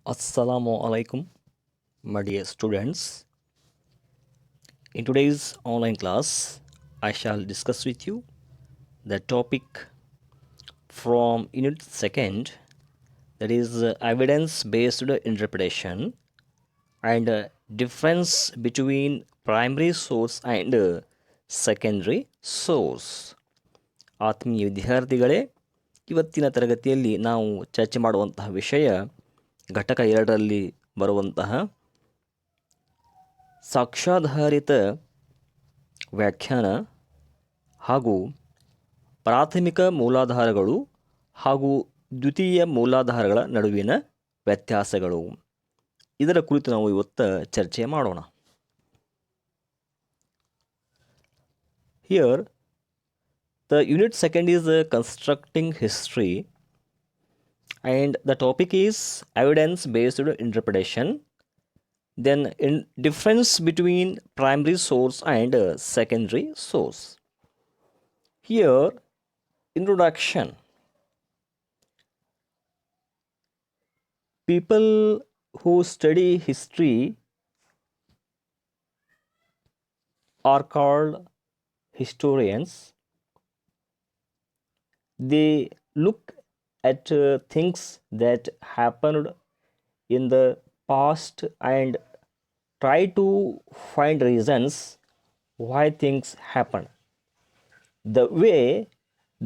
Assalamu alaikum, my dear students. In today's online class, I shall discuss with you the topic from Unit 2nd, that is evidence based interpretation and difference between primary source and secondary source. ಆತ್ಮೀಯ ವಿದ್ಯಾರ್ಥಿಗಳೇ, ಇವತ್ತಿನ ತರಗತಿಯಲ್ಲಿ ನಾವು ಚರ್ಚೆ ಮಾಡುವಂತಹ ವಿಷಯ ಘಟಕ 2ರಲ್ಲಿ ಬರುವಂತಹ ಸಾಕ್ಷ್ಯಾಧಾರಿತ ವ್ಯಾಖ್ಯಾನ ಹಾಗೂ ಪ್ರಾಥಮಿಕ ಮೂಲಾಧಾರಗಳು ಹಾಗೂ ದ್ವಿತೀಯ ಮೂಲಾಧಾರಗಳ ನಡುವಿನ ವ್ಯತ್ಯಾಸಗಳು, ಇದರ ಕುರಿತು ನಾವು ಇವತ್ತು ಚರ್ಚೆ ಮಾಡೋಣ. Here the unit 2nd is constructing history and the topic is evidence based interpretation, then in difference between primary source and secondary source. Here, introduction. People who study history are called historians. They look at things that happened in the past and try to find reasons why things happened the way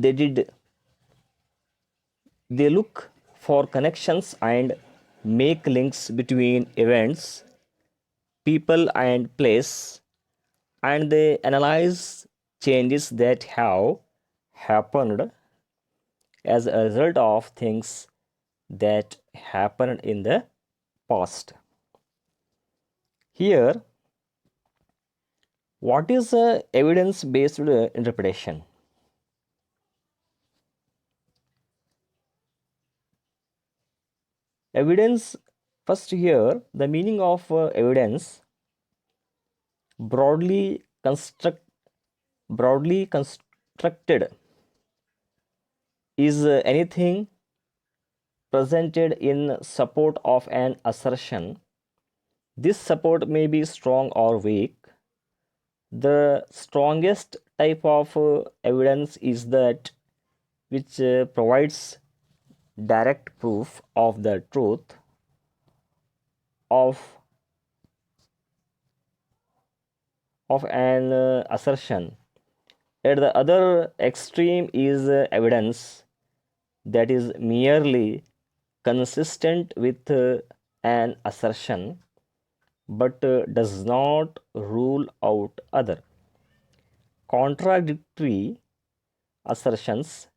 they did. They look for connections and make links between events, people and place, and they analyze changes that have happened as a result of things that happened in the past. Here, what is evidence-based interpretation? Evidence, first here, the meaning of evidence, broadly constructed, is anything presented in support of an assertion. This support may be strong or weak. The strongest type of evidence is that which provides direct proof of the truth of an assertion. At the other extreme is evidence that is merely consistent with an assertion but does not rule out other contradictory assertions,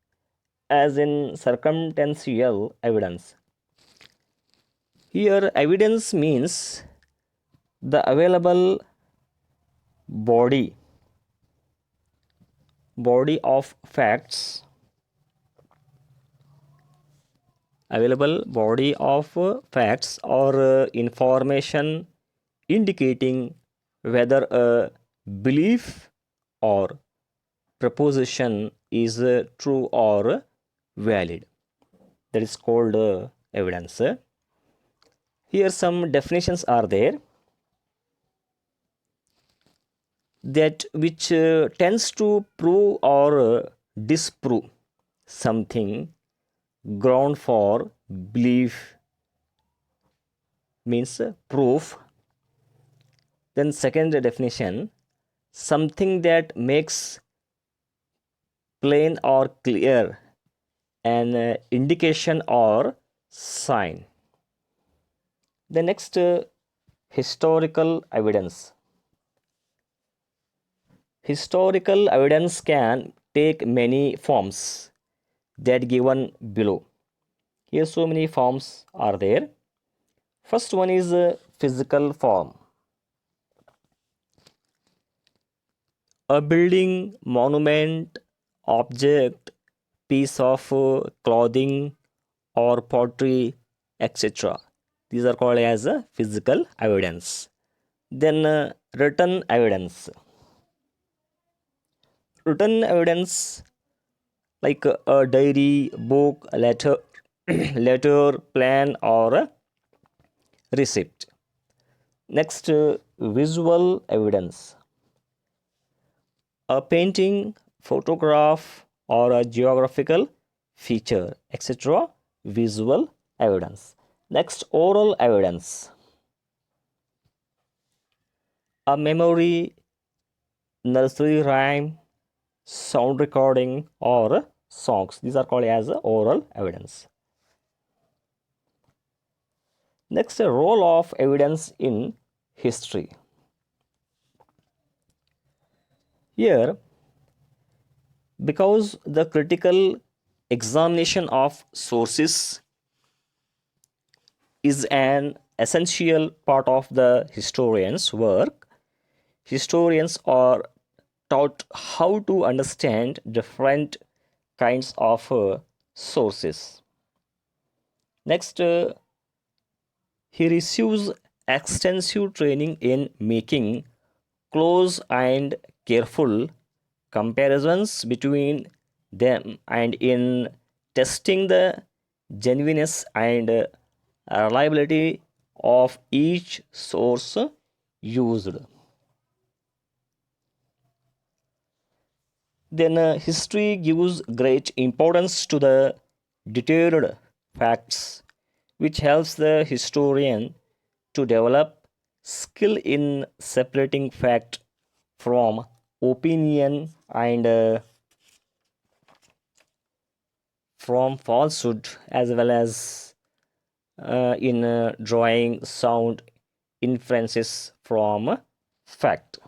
as in circumstantial evidence. Here, evidence means the available body of facts, or information indicating whether a belief or proposition is true or valid. That is called evidence. Here some definitions are there. That which tends to prove or disprove something, ground for belief means proof. Then second definition, something that makes plain or clear an indication or sign. The next, historical evidence. Historical evidence can take many forms that given below. Here so many forms are there. First one is physical form. A building, monument, object, piece of clothing or pottery, etc. These are called as physical evidence. Then written evidence. Written evidence like a diary, book, letter, plan, or receipt. Next, visual evidence. A painting, photograph, or a geographical feature, etc. Visual evidence. Next, oral evidence. A memory, nursery rhyme, sound recording, or songs. These are called as oral evidence. Next, a role of evidence in history. Here, because the critical examination of sources is an essential part of the historian's work, historians are taught how to understand different kinds of sources. Next, he receives extensive training in making close and careful comparisons between them and in testing the genuineness and reliability of each source used. Then history gives great importance to the detailed facts, which helps the historian to develop skill in separating fact from opinion and from falsehood, as well as in drawing sound inferences from fact.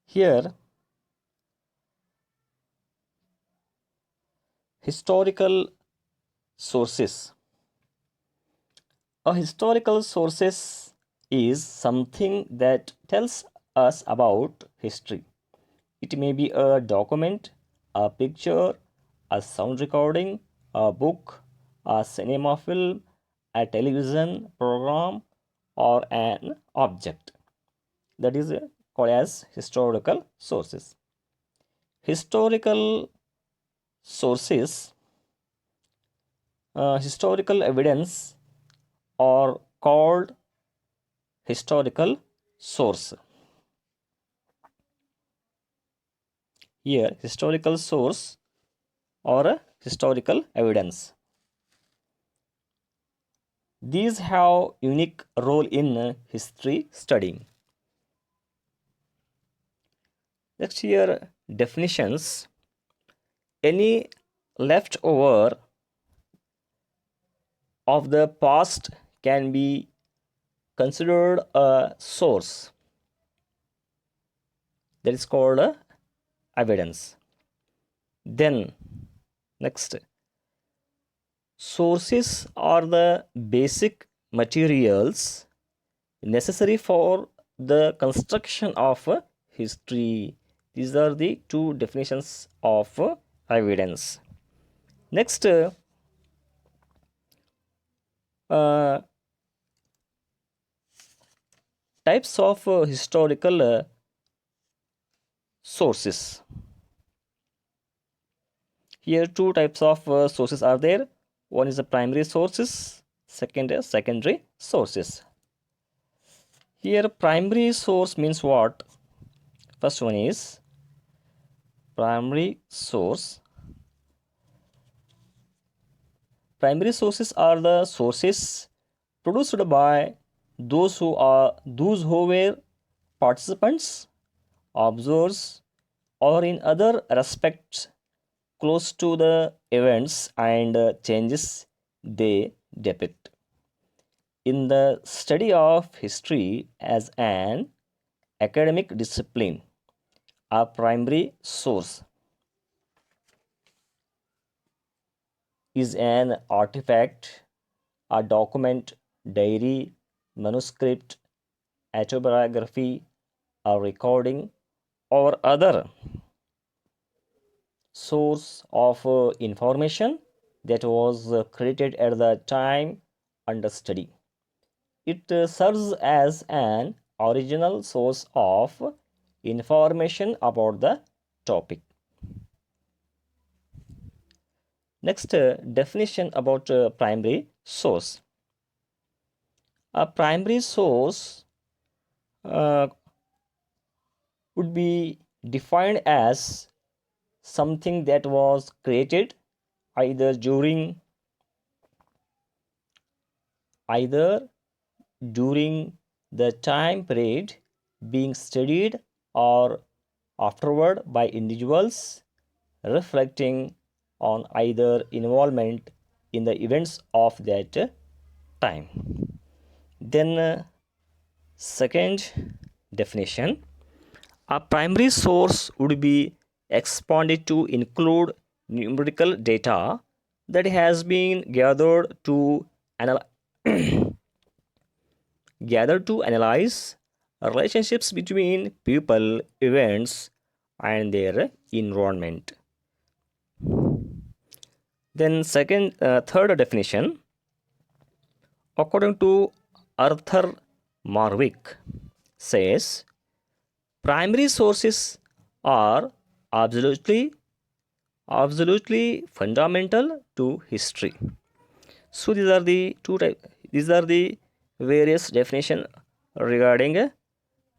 Here, historical sources. A historical sources is something that tells us about history. It may be a document, a picture, a sound recording, a book, a cinema film, a television program, or an object. That is called as historical sources. Historical sources, historical evidence are called historical source. Here, historical source or a historical evidence. These have unique role in history studying. Next, here definitions. Any leftover of the past can be considered a source. That is called evidence. Then, next, sources are the basic materials necessary for the construction of history. These are the two definitions of evidence. Next, types of historical sources. Here, two types of sources are there. One is the primary sources, second is secondary sources. Here, primary source means what? First one is primary source. Primary sources are the sources produced by those who were participants, observers, or in other respects close to the events and changes they depict. In the study of history as an academic discipline, a primary source is an artifact, a document, diary, manuscript, autobiography, a recording, or other source of information that was created at the time under study. It serves as an original source of information about the topic. Next, definition about primary source. A primary source uh, would be defined as something that was created either either during the time period being studied or afterward by individuals reflecting on either involvement in the events of that time. Then, second definition, a primary source would be expanded to include numerical data that has been gathered to analyze relationships between people, events, and their environment. Then, third definition, according to Arthur Marwick, says primary sources are absolutely fundamental to history. So these are the various definition regarding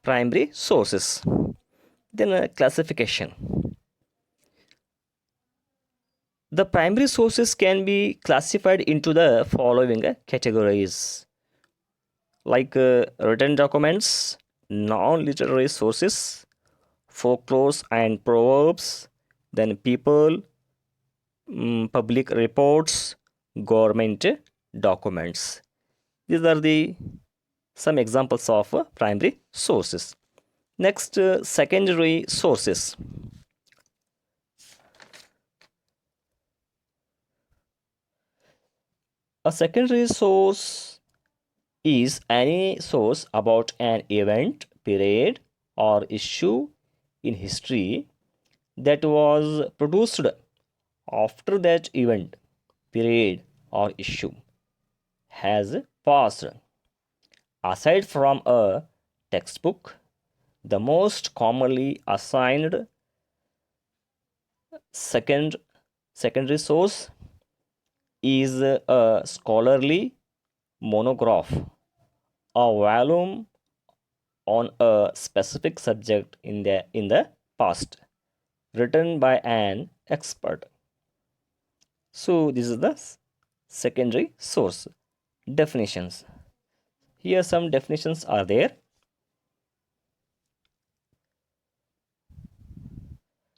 primary sources. Then classification. The primary sources can be classified into the following categories, like written documents, non-literary sources, folklore and proverbs, then people, public reports, government documents. These are the some examples of primary sources. Next, secondary sources. A secondary source is any source about an event, period, or issue in history that was produced after that event, period, or issue has passed. Aside from a textbook, the most commonly assigned secondary source is a scholarly monograph, a volume on a specific subject in the past, written by an expert. So this is the secondary source definitions. Here some definitions are there.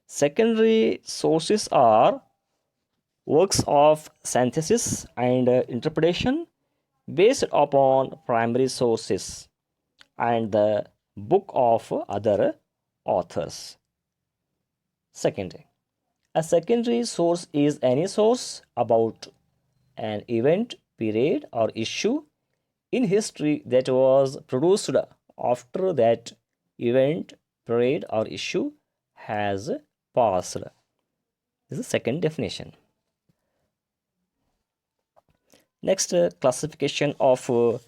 Secondary sources are works of synthesis and interpretation based upon primary sources and the book of other authors. Second, a secondary source is any source about an event, period, or issue in history that was produced after that event, period, or issue has passed. This is the second definition. Next, classification of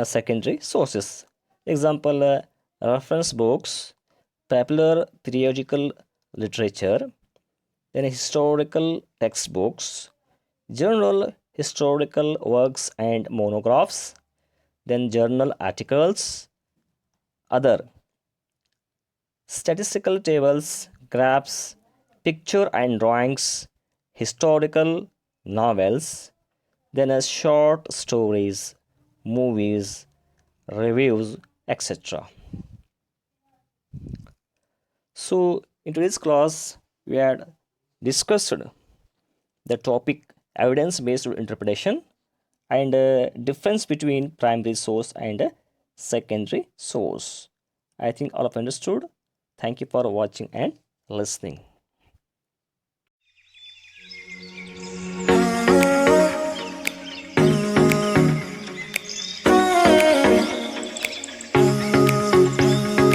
secondary sources. Example, reference books, popular periodical literature, then historical textbooks, general historical works and monographs, then journal articles, other statistical tables, graphs, picture and drawings, historical novels, then as short stories, movies, reviews, etc. So in today's class, we had discussed the topic evidence-based interpretation and difference between primary source and secondary source. I think all of you understood. Thank you for watching and listening.